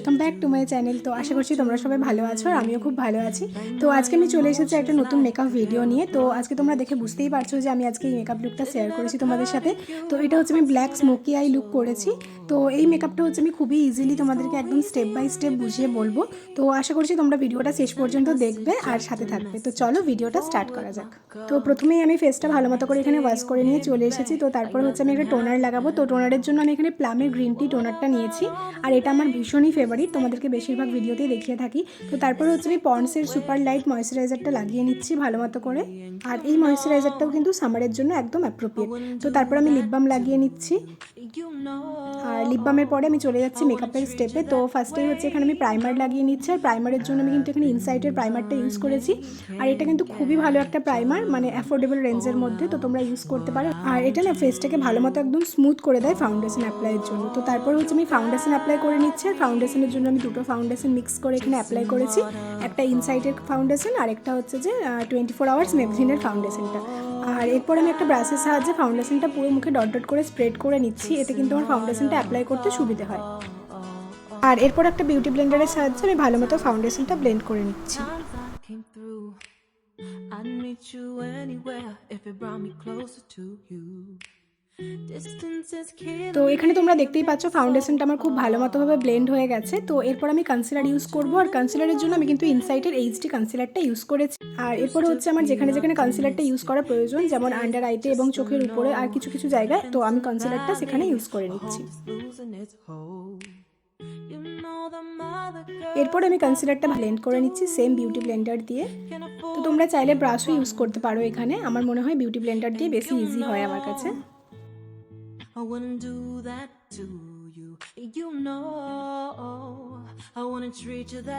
Welcome back to my channel. তো আশা করছি তোমরা সবাই ভালো আছো আর আমিও খুব ভালো আছি। তো আজকে আমি চলে এসেছি একটা নতুন মেকআপ ভিডিও নিয়ে। তো আজকে তোমরা দেখে বুঝতেই পারছো যে আমি আজকে এই মেকআপ লুকটা শেয়ার করেছি তোমাদের সাথে। তো এটা হচ্ছে আমি ব্ল্যাক স্মোকি আই লুক করেছি। তো এই মেকআপটা হচ্ছে আমি খুবই ইজিলি তোমাদেরকে একদম স্টেপ বাই স্টেপ বুঝিয়ে বলবো। তো আশা করছি তোমরা ভিডিওটা শেষ পর্যন্ত দেখবে আর সাথে থাকবে। তো চলো ভিডিওটা স্টার্ট করা যাক। তো প্রথমেই আমি ফেসটা ভালো মতো করে এখানে ওয়াশ করে নিয়ে চলে এসেছি। তো তারপর হচ্ছে আমি একটা টোনার লাগাবো। তো টোনারের জন্য আমি এখানে প্লামের গ্রিন টি টোনারটা নিয়েছি আর এটা আমার ভীষণই ফেভারিট, তোমাদেরকে বেশিরভাগ ভিডিওতেই দেখিয়ে থাকি। তো তারপরে হচ্ছে আমি পন্ডসের সুপার লাইট ময়েশ্চারাইজারটা লাগিয়ে নিচ্ছি ভালো মতো করে। আর এই ময়েশ্চারাইজারটাও কিন্তু সামারের জন্য একদম অ্যাপ্রোপ্রিয়েট। তো তারপর আমি লিপ বাম লাগিয়ে নিচ্ছি। আর লিপ বামের পরে আমি চলে যাচ্ছি মেকআপের স্টেপে। তো ফার্স্টেই হচ্ছে এখানে আমি প্রাইমার লাগিয়ে নিচ্ছি। আর প্রাইমারের জন্য আমি কিন্তু এখানে ইনসাইটের প্রাইমারটা ইউজ করেছি। আর এটা কিন্তু খুবই ভালো একটা প্রাইমার, মানে অ্যাফোর্ডেবল রেঞ্জের মধ্যে, তো তোমরা ইউজ করতে পারো। আর এটা না ফেসটাকে ভালো মতো একদম স্মুথ করে দেয় ফাউন্ডেশন অ্যাপ্লাইয়ের জন্য। তো তারপর হচ্ছে আমি ফাউন্ডেশন অ্যাপ্লাই করে নিচ্ছি। আর ফাউন্ডেশনের জন্য আমি দুটো ফাউন্ডেশন মিক্স করে এখানে অ্যাপ্লাই করেছি, একটা ইনসাইটের ফাউন্ডেশন আর একটা হচ্ছে যে 24 আওয়ার্স ম্যাগজিনের ফাউন্ডেশনটা। আর এরপর আমি একটা ব্রাশের সাহায্যে ফাউন্ডেশনটা পুরো মুখে ডট ডট করে স্প্রেড করে নিচ্ছি, এতে কিন্তু আমার ফাউন্ডেশনটা অ্যাপ্লাই করতে সুবিধে হয়। আর এরপর একটা বিউটি ব্লেন্ডারের সাহায্যে আমি ভালো মতো ফাউন্ডেশনটা ব্লেন্ড করে নিচ্ছি। তো এখানে তোমরা দেখতেই পাচ্ছ ফাউন্ডেশনটা আমার খুব ভালো মতোভাবে ব্লেন্ড হয়ে গেছে। তো এরপর আমি কনসিলার ইউজ করবো। আর কনসিলারের জন্য আমি কিন্তু ইনসাইটের এইচডি কনসিলারটা ইউজ করেছি। আর এরপরে হচ্ছে আমার যেখানে যেখানে কনসিলারটা ইউজ করা প্রয়োজন, যেমন আন্ডার আইতে এবং চোখের উপরে আর কিছু কিছু জায়গায়, তো আমি কনসিলারটা সেখানে ইউজ করে নিচ্ছি। এরপর আমি কনসিলারটা ব্লেন্ড করে নিচ্ছি সেম বিউটি ব্লেন্ডার দিয়ে। তো তোমরা চাইলে ব্রাশও ইউজ করতে পারো এখানে, আমার মনে হয় বিউটি ব্লেন্ডার দিয়ে বেশি ইজি হয় আমার কাছে।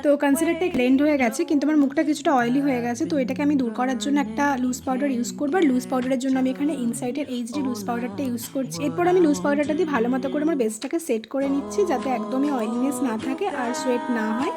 তো কনসিলারটা ব্লেন্ড হয়ে গেছে, কিন্তু আমার মুখটা কিছুটা অয়েলি হয়ে গেছে। তো এটাকে আমি দূর করার জন্য একটা লুজ পাউডার ইউজ করবো। আর লুজ পাউডারের জন্য আমি এখানে ইনসাইটের এইচডি লুজ পাউডারটা ইউজ করছি। এরপর আমি লুজ পাউডারটা দিয়ে ভালো মতো করে আমার বেসটাকে সেট করে নিচ্ছি, যাতে একদমই অয়েলিনেস না থাকে আর সোয়েট না হয়।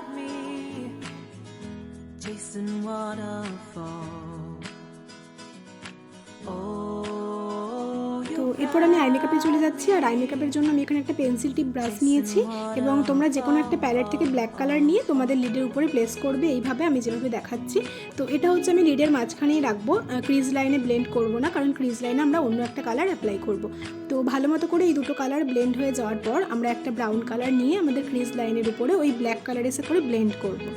তো এরপর আমি আই মেকআপে চলে যাচ্ছি। আর আই মেকআপের জন্য আমি এখানে একটা পেন্সিল টিপ ব্রাশ নিয়েছি এবং তোমরা যে কোনো একটা প্যালেট থেকে ব্ল্যাক কালার নিয়ে তোমাদের লিডের উপরে প্লেস করবে এইভাবে, আমি যেভাবে দেখাচ্ছি। তো এটা হচ্ছে আমি লিডের মাঝখানেই রাখবো, ক্রিজ লাইনে ব্লেন্ড করবো না, কারণ ক্রিজ লাইনে আমরা অন্য একটা কালার অ্যাপ্লাই করব। তো ভালো মতো করে এই দুটো কালার ব্লেন্ড হয়ে যাওয়ার পর আমরা একটা ব্রাউন কালার নিয়ে আমাদের ক্রিজ লাইনের উপরে ওই ব্ল্যাক কালার এসে করে ব্লেন্ড করবো।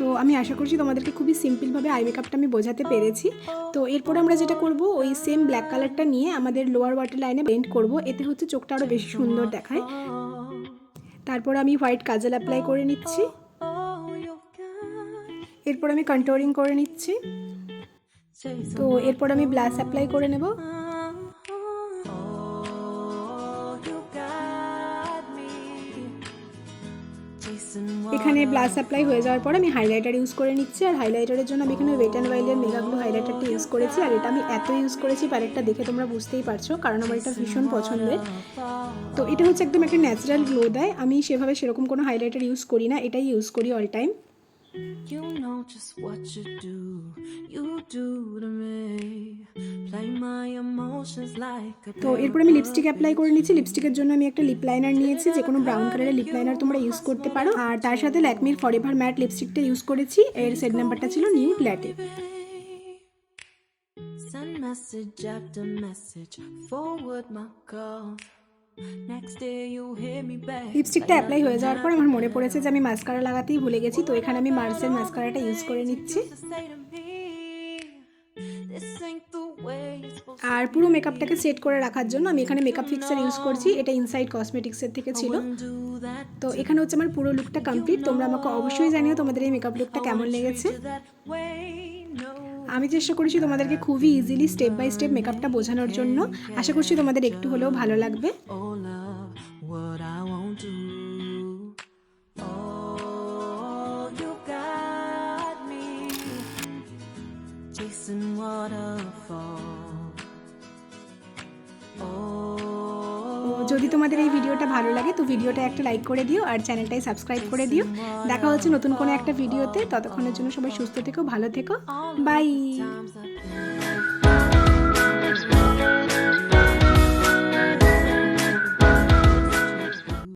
তো আমি আশা করছি তোমাদেরকে খুবই সিম্পলভাবে আই মেকআপটা আমি বোঝাতে পেরেছি। তো এরপর আমরা যেটা করব, ওই সেম ব্ল্যাক কালারটা নিয়ে আমাদের লোয়ার ওয়াটার লাইনে ব্লেন্ড করব, এতে হচ্ছে চোখটা আরও বেশি সুন্দর দেখায়। তারপর আমি হোয়াইট কাজল অ্যাপ্লাই করে নিচ্ছি। এরপর আমি কন্ট্যুরিং করে নিচ্ছি। তো এরপর আমি ব্লাশ অ্যাপ্লাই করে নেব। এখানে ব্লাশ অ্যাপ্লাই হয়ে যাওয়ার পর আমি হাইলাইটার ইউজ করে নিচ্ছি। আর হাইলাইটারের জন্য আমি এখানে ওয়েট অ্যান্ড ওয়াইল্ডের মেগা গ্লো হাইলাইটারটা ইউজ করেছি। আর এটা আমি এত ইউজ করেছি প্যালেটটা দেখে তোমরা বুঝতেই পারছো, কারণ আমার এটা ভীষণ পছন্দের। তো এটা হচ্ছে একদম একটা ন্যাচারাল গ্লো দেয়। আমি সেরকম কোনো হাইলাইটার ইউজ করি না, এটাই ইউজ করি অল টাইম। তো এরপর আমি লিপস্টিক অ্যাপ্লাই করে নিচ্ছি। লিপস্টিকের জন্য আমি একটা লিপ লাইনার নিয়েছি, যে কোনো ব্রাউন কালারের লিপ লাইনার তোমরা ইউজ করতে পারো। আর তার সাথে ল্যাকমির ফরএভার ম্যাট লিপস্টিকটা ইউজ করেছি, এর শেড নাম্বারটা ছিল নিউড ল্যাটে। লিপস্টিকটা অ্যাপ্লাই হয়ে যাওয়ার পর আমার মনে পড়েছে যে আমি মাস্কারা লাগাতেই ভুলে গেছি। তো এখানে আমি মার্সের মাস্কারাটা ইউজ করে নিচ্ছি। আর পুরো মেকআপটাকে সেট করে রাখার জন্য আমি এখানে মেকআপ ফিক্সার ইউজ করছি, এটা ইনসাইড কসমেটিক্সের থেকে ছিল। তো এখানে হচ্ছে আমার পুরো লুকটা কমপ্লিট। তোমরা আমাকে অবশ্যই জানিও তোমাদের এই মেকআপ লুকটা কেমন লেগেছে। আমি চেষ্টা করেছি তোমাদেরকে খুবই ইজিলি স্টেপ বাই স্টেপ মেকআপটা বোঝানোর জন্য। আশা করছি তোমাদের একটু হলেও ভালো লাগবে। যদি তোমাদের এই ভিডিওটা ভালো লাগে তো ভিডিওটা একটা লাইক করে দিও আর চ্যানেলটাই সাবস্ক্রাইব করে দিও। দেখা হচ্ছে নতুন কোনো একটা ভিডিওতে, ততক্ষণের জন্য সবাই সুস্থ থেকো, ভালো থেকো, বাই।